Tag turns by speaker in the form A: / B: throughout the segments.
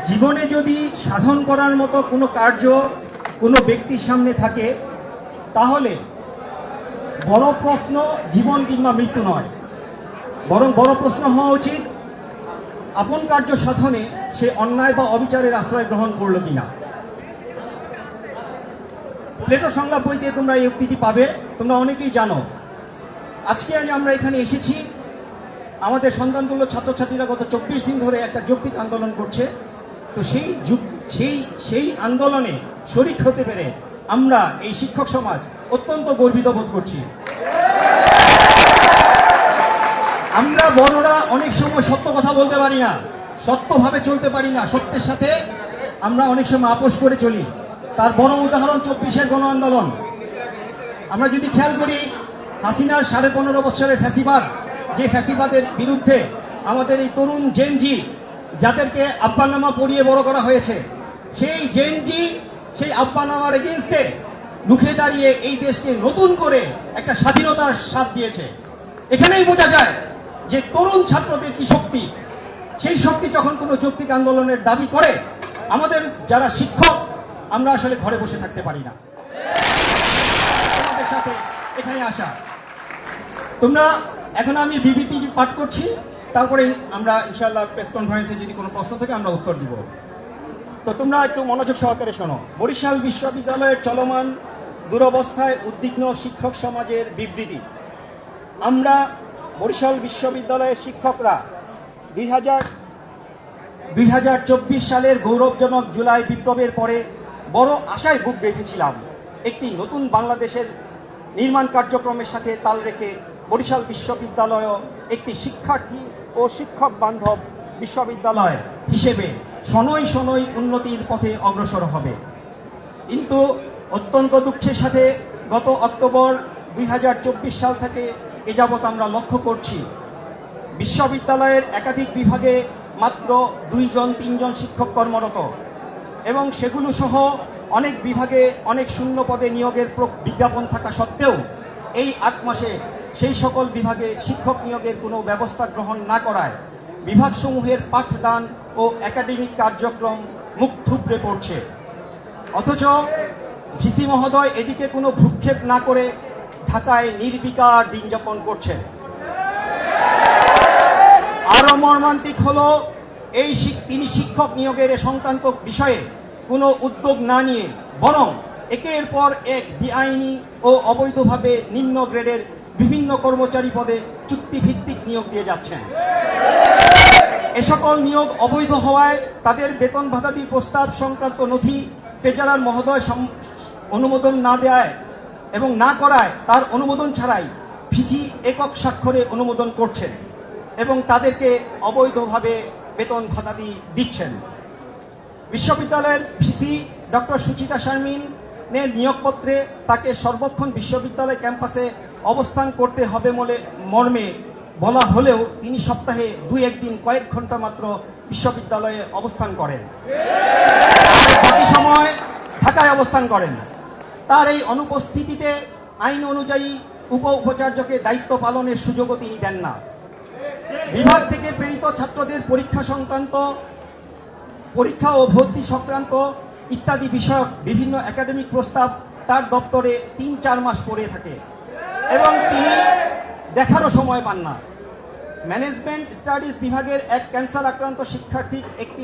A: জীবনে যদি সাধন করার মতো কোনো কার্য কোনো ব্যক্তির সামনে থাকে, তাহলে বড় প্রশ্ন জীবন কিংবা মৃত্যু নয়, বরং বড় প্রশ্ন হওয়া উচিত আপন কার্য সাধনে সে অন্যায় বা অবিচারের আশ্রয় গ্রহণ করলো কিনা। প্লেটো সংলাপ বইতে তোমরা এই উক্তিটি পাবে, তোমরা অনেকেই জানো। আজকে আমরা এখানে এসেছি, আমাদের সন্তানগুলো ছাত্রছাত্রীরা গত 24 দিন ধরে একটা যৌক্তিক আন্দোলন করছে। তো সেই আন্দোলনে শরিক হতে পেরে আমরা এই শিক্ষক সমাজ অত্যন্ত গর্বিত বোধ করছি। আমরা বড়রা অনেক সময় সত্য কথা বলতে পারি না, সত্যভাবে চলতে পারি না, সত্যের সাথে আমরা অনেক সময় আপোষ করে চলি। তার বড় উদাহরণ 24-এর গণ আন্দোলন। আমরা যদি খেয়াল করি, হাসিনার 15.5 বছরের ফ্যাসিবাদ, যে ফ্যাসিবাদের বিরুদ্ধে আমাদের এই তরুণ জেনজি যাদেরকে আব্বানামা পড়িয়ে বড় করা হয়েছে, সেই জেনজি সেই আব্বানামার এগেইনস্টে রুখে দাঁড়িয়ে এই দেশকে নতুন করে একটা স্বাধীনতার স্বাদ দিয়েছে। এখানেই বোঝা যায় যে তরুণ ছাত্রদের কি শক্তি। সেই শক্তি যখন কোনো যৌক্তিক আন্দোলনের দাবি করে, আমাদের যারা শিক্ষক আমরা আসলে ঘরে বসে থাকতে পারি না। আমাদের সাথে এখানে আসা, তোমরা এখন আমি বিবৃতি পাঠ করছি, তারপরে আমরা ইনশাআল্লাহ প্রেস কনফারেন্সে যদি কোনো প্রশ্ন থাকে আমরা উত্তর দিব। তো তোমরা একটু মনোযোগ সহকারে শোনো। বরিশাল বিশ্ববিদ্যালয়ের চলমান দুরবস্থায় উদ্বিগ্ন শিক্ষক সমাজের বিবৃতি। আমরা বরিশাল বিশ্ববিদ্যালয়ের শিক্ষকরা 2024 সালের গৌরবজনক জুলাই বিপ্লবের পরে বড় আশায় বুক বেঁধেছিলাম। একটি নতুন বাংলাদেশের নির্মাণ কার্যক্রমের সাথে তাল রেখে বরিশাল বিশ্ববিদ্যালয় একটি শিক্ষার্থী ও শিক্ষক বান্ধব বিশ্ববিদ্যালয় হিসেবে শনৈ শনৈ উন্নতির পথে অগ্রসর হবে। কিন্তু অত্যন্ত দুঃখের সাথে গত অক্টোবর 2024 সাল থেকে এ যাবৎ আমরা লক্ষ্য করছি, বিশ্ববিদ্যালয়ের একাধিক বিভাগে মাত্র 2-3জন শিক্ষক কর্মরত, এবং সেগুলো সহ অনেক বিভাগে অনেক শূন্য পদে নিয়োগের বিজ্ঞাপন থাকা সত্ত্বেও এই 8 মাসে সেই সকল বিভাগে শিক্ষক নিয়োগের কোনো ব্যবস্থা গ্রহণ না করায় বিভাগসমূহের পাঠদান ও একাডেমিক কার্যক্রম মুখ থুবড়ে পড়ছে। অথচ ভিসি মহোদয় এদিকে কোনো ভ্রুক্ষেপ না করে ঢাকায় নির্বিকার দিন যাপন করছেন। আরও মর্মান্তিক হলো, তিনি শিক্ষক নিয়োগের সংক্রান্ত বিষয়ে কোনো উদ্যোগ না নিয়ে বরং একের পর এক বেআইনি ও অবৈধভাবে নিম্ন গ্রেডের বিভিন্ন কর্মচারী পদে চুক্তিভিত্তিক নিয়োগ দিয়ে যাচ্ছেন। এ সকল নিয়োগ অবৈধ হওয়ায় তাদের বেতন ভাতাদির প্রস্তাব সংক্রান্ত নথি ট্রেজারার মহোদয় অনুমোদন না দেয় এবং না করায় তার অনুমোদন ছাড়াই ভিসি একক স্বাক্ষরে অনুমোদন করছেন এবং তাদেরকে অবৈধভাবে বেতন ভাতাদি দিচ্ছেন। বিশ্ববিদ্যালয়ের ভিসি ডক্টর সুচিতা শারমিনের নিয়োগপত্রে তাকে সর্বক্ষণ বিশ্ববিদ্যালয় ক্যাম্পাসে অবস্থান করতে হবে বলে মর্মে বলা হলেও তিনি সপ্তাহে 2-1 দিন কয়েক ঘন্টা মাত্র বিশ্ববিদ্যালয়ে অবস্থান করেন, বাকি সময় ঢাকায় অবস্থান করেন। তার এই অনুপস্থিতিতে আইন অনুযায়ী উপাচার্যকে দায়িত্ব পালনের সুযোগও তিনি দেন না। বিভাগ থেকে প্রেরিত ছাত্রদের পরীক্ষা ও ভর্তি সংক্রান্ত ইত্যাদি বিষয়ক বিভিন্ন একাডেমিক প্রস্তাব তার দপ্তরে 3-4 মাস পড়ে থাকে এবং তিনি দেখারও সময় পান না। ম্যানেজমেন্ট স্টাডিজ বিভাগের এক ক্যান্সার আক্রান্ত শিক্ষার্থীর একটি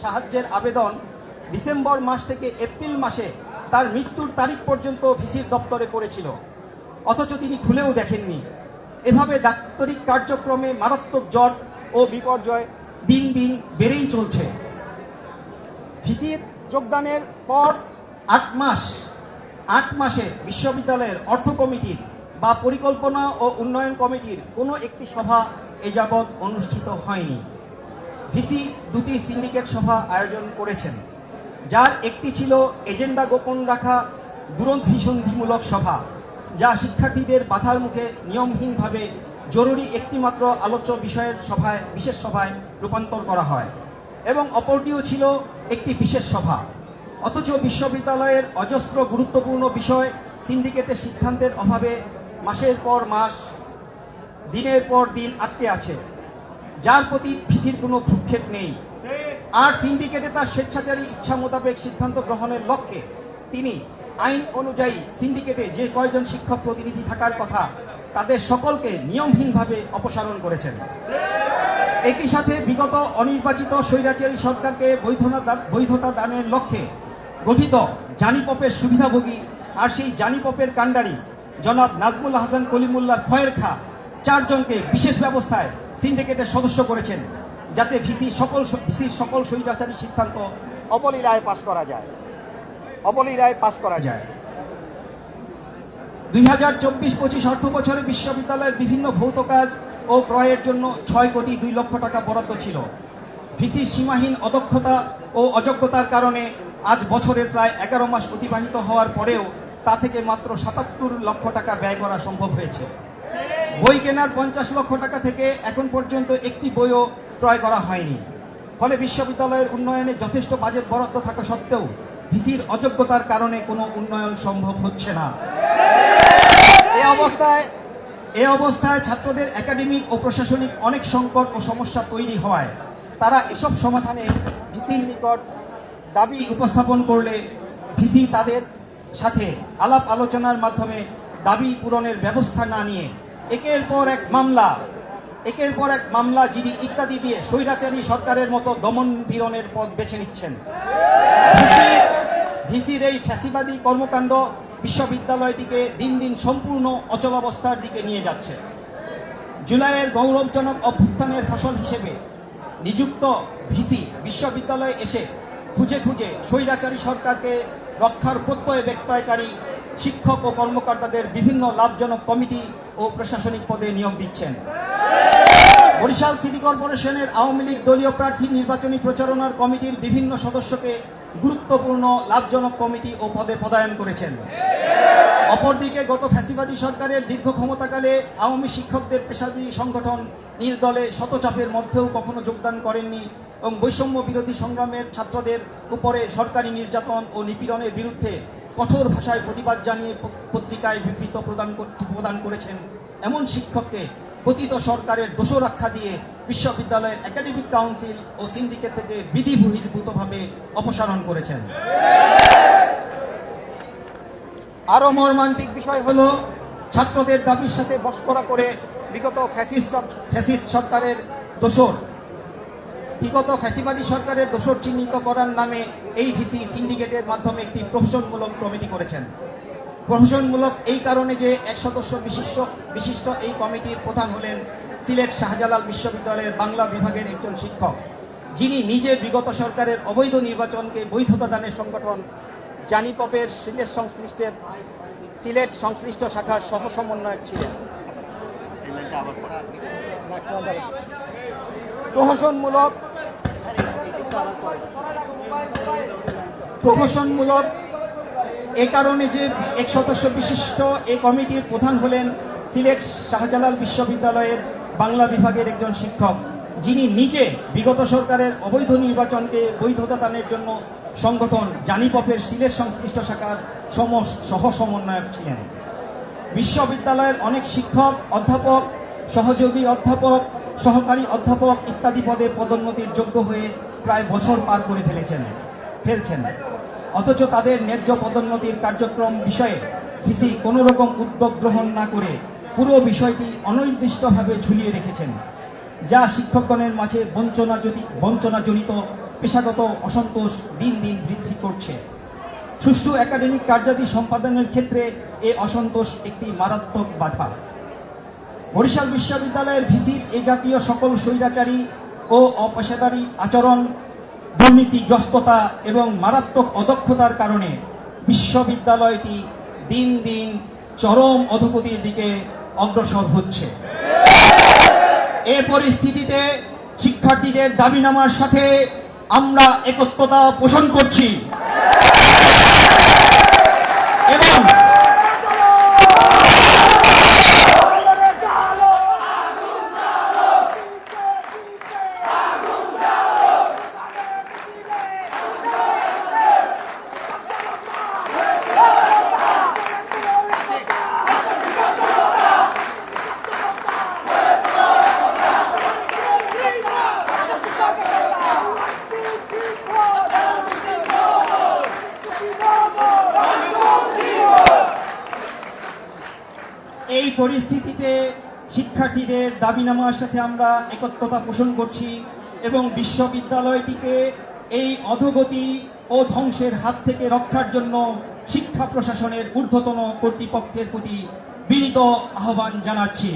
A: সাহায্যের আবেদন ডিসেম্বর মাস থেকে এপ্রিল মাসে তার মৃত্যুর তারিখ পর্যন্ত ভিসির দপ্তরে পড়েছিল, অথচ তিনি খুলেও দেখেননি। এভাবে ডাক্তারিক কার্যক্রমে মারাত্মক জ্বর ও বিপর্যয় দিন দিন বেড়েই চলছে। ভিসির যোগদানের পর 8 মাসে বিশ্ববিদ্যালয়ের অর্থ কমিটির বা পরিকল্পনা ও উন্নয়ন কমিটির কোনো একটি সভা এ যাবৎ অনুষ্ঠিত হয়নি। ভিসি 2টি সিন্ডিকেট সভা আয়োজন করেছেন, যার একটি ছিল এজেন্ডা গোপন রাখা দূরভিসন্ধিমূলক সভা, যা শিক্ষার্থীদের বাধার মুখে নিয়মহীনভাবে জরুরি একটিমাত্র আলোচ্য বিষয়ের বিশেষ সভায় রূপান্তর করা হয়, এবং অপরটিও ছিল একটি বিশেষ সভা। অথচ বিশ্ববিদ্যালয়ের অজস্র গুরুত্বপূর্ণ বিষয় সিন্ডিকেটের সিদ্ধান্তের অভাবে মাসের পর মাস, দিনের পর দিন আটকে আছে, যার প্রতি ভিসির কোনো ভ্রুক্ষেপ নেই। আর সিন্ডিকেটে তার স্বেচ্ছাচারী ইচ্ছা মোতাবেক সিদ্ধান্ত গ্রহণের লক্ষ্যে তিনি আইন অনুযায়ী সিন্ডিকেটে যে কয়জন শিক্ষক প্রতিনিধি থাকার কথা তাদের সকলকে নিয়মহীনভাবে অপসারণ করেছেন। একই সাথে বিগত অনির্বাচিত স্বৈরাচারী সরকারকে বৈধতা দানের লক্ষ্যে গঠিত জানিপপের সুবিধাভোগী আর সেই জানিপপের কাণ্ডারি জনাব নাজমুল হাসান কলিমুল্লাহর খয়ের খা 4 জনকে বিশেষ ব্যবস্থায় সিন্ডিকেটের সদস্য করেছেন, যাতে ভিসির সকল স্বৈরাচারী সিদ্ধান্ত অবলীলায় পাশ করা যায়। 2024-25 অর্থ বছরে বিশ্ববিদ্যালয়ের বিভিন্ন ভৌত কাজ ও ক্রয়ের জন্য 6 কোটি 2 লক্ষ টাকা বরাদ্দ ছিল। ভিসির সীমাহীন অদক্ষতা ও অযোগ্যতার কারণে আজ বছরের প্রায় 11 মাস অতিবাহিত হওয়ার পরেও তা থেকে মাত্র 77 লক্ষ টাকা ব্যয় করা সম্ভব হয়েছে। বই কেনার 50 লক্ষ টাকা থেকে এখন পর্যন্ত একটি বইও ক্রয় করা হয়নি। ফলে বিশ্ববিদ্যালয়ের উন্নয়নে যথেষ্ট বাজেট বরাদ্দ থাকা সত্ত্বেও ভিসির অযোগ্যতার কারণে কোনো উন্নয়ন সম্ভব হচ্ছে না। এ অবস্থায় ছাত্রদের একাডেমিক ও প্রশাসনিক অনেক সংকট ও সমস্যা তৈরি হওয়ায় তারা এসব সমাধানে ভিসির নিকট দাবি উপস্থাপন করলে ভিসি তাদের সাথে আলাপ আলোচনার মাধ্যমে দাবি পূরণের ব্যবস্থা না নিয়ে একের পর এক মামলা জিডি ইত্যাদি দিয়ে স্বৈরাচারী সরকারের মতো দমন পীড়নের পথ বেছে নিচ্ছেন। ভিসির এই ফ্যাসিবাদী কর্মকাণ্ড বিশ্ববিদ্যালয়টিকে দিন দিন সম্পূর্ণ অচলাবস্থার দিকে নিয়ে যাচ্ছে। জুলাইয়ের গৌরবজনক অভ্যুত্থানের ফসল হিসেবে নিযুক্ত ভিসি বিশ্ববিদ্যালয়ে এসে খুঁজে খুঁজে স্বৈরাচারী সরকারকে রক্ষার প্রত্যয় ব্যক্তকারী শিক্ষক ও কর্মকর্তাদের বিভিন্ন লাভজনক কমিটি ও প্রশাসনিক পদে নিয়োগ দিচ্ছেন। বরিশাল সিটি কর্পোরেশনের আওয়ামী লীগ দলীয় প্রার্থী নির্বাচনী প্রচারণার কমিটির বিভিন্ন সদস্যকে গুরুত্বপূর্ণ লাভজনক কমিটি ও পদে পদায়ন করেছেন। অপরদিকে গত ফ্যাসিবাদী সরকারের দীর্ঘ ক্ষমতাকালে আওয়ামী শিক্ষকদের পেশাজীবী সংগঠন নির্দলে শতচাপের মধ্যেও কখনো যোগদান করেননি এবং বৈষম্য বিরোধী সংগ্রামের ছাত্রদের উপরে সরকারি নির্যাতন ও নিপীড়নের বিরুদ্ধে কঠোর ভাষায় প্রতিবাদ জানিয়ে পত্রিকায় বিবৃতি প্রদান করেছেন এমন শিক্ষককে পতিত সরকারের দোষরাক্ষা দিয়ে বিশ্ববিদ্যালয়ের একাডেমিক কাউন্সিল ও সিন্ডিকেট থেকে বিধিবহির্ভূতভাবে অপসারণ করেছেন। আরো মর্মান্তিক বিষয় হলো ছাত্রদের দাবির সাথে বশকরা করে বিগত ফ্যাসিবাদী সরকারের দোষর চিহ্নিত করার নামে এই ভিসি সিন্ডিকেটের মাধ্যমে একটি প্রহসনমূলক কমিটি করেছেন। প্রহসনমূলক এই কারণে যে 1 সদস্য বিশিষ্ট এই কমিটির প্রধান হলেন সিলেট শাহজালাল বিশ্ববিদ্যালয়ের বাংলা বিভাগের একজন শিক্ষক, যিনি নিজে বিগত সরকারের অবৈধ নির্বাচনকে বৈধতা দানের সংগঠন জানিপপের সিলেট সংশ্লিষ্ট শাখার সহ সমন্বয়ক ছিলেন। প্রহসনমূলক এ কারণে যে 1 সদস্য বিশিষ্ট এই কমিটির প্রধান হলেন সিলেট শাহজালাল বিশ্ববিদ্যালয়ের বাংলা বিভাগের একজন শিক্ষক, যিনি নিজে বিগত সরকারের অবৈধ নির্বাচনকে বৈধতা দানের জন্য সংগঠন জানিপপের সিলেট সংশ্লিষ্ট শাখার সহ সমন্বয়ক ছিলেন। বিশ্ববিদ্যালয়ের অনেক শিক্ষক, অধ্যাপক, সহযোগী অধ্যাপক, সহকারী অধ্যাপক ইত্যাদি পদে পদোন্নতির যোগ্য হয়ে প্রায় বছর পার করে ফেলছেন, অথচ তাদের ন্যায্য পদোন্নতির কার্যক্রম বিষয়ে ভিসি কোনো রকম উদ্যোগ গ্রহণ না করে পুরো বিষয়টি অনির্দিষ্টভাবে ঝুলিয়ে রেখেছেন, যা শিক্ষকগণের মাঝে বঞ্চনাজনিত পেশাগত অসন্তোষ দিন দিন বৃদ্ধি করছে। সুষ্ঠু একাডেমিক কার্যাদি সম্পাদনের ক্ষেত্রে এ অসন্তোষ একটি মারাত্মক বাধা। বরিশাল বিশ্ববিদ্যালয়ের ভিসির এ জাতীয় সকল স্বৈরাচারী ও অপেশাদারী আচরণ, দুর্নীতিগ্রস্ততা এবং মারাত্মক অদক্ষতার কারণে বিশ্ববিদ্যালয়টি দিন দিন চরম অধোগতির দিকে অগ্রসর হচ্ছে। এ পরিস্থিতিতে শিক্ষার্থীদের দাবিনামার সাথে আমরা একত্রতা পোষণ করছি এবং পরিস্থিতিতে শিক্ষার্থীদের দাবিনামার সাথে আমরা একত্রতা পোষণ করছি এবং বিশ্ববিদ্যালয়টিকে এই অধোগতি ও ধ্বংসের হাত থেকে রক্ষার জন্য শিক্ষা প্রশাসনের ঊর্ধ্বতন কর্তৃপক্ষের প্রতি বিনীত আহ্বান জানাচ্ছি।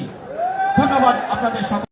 A: ধন্যবাদ আপনাদের সকল।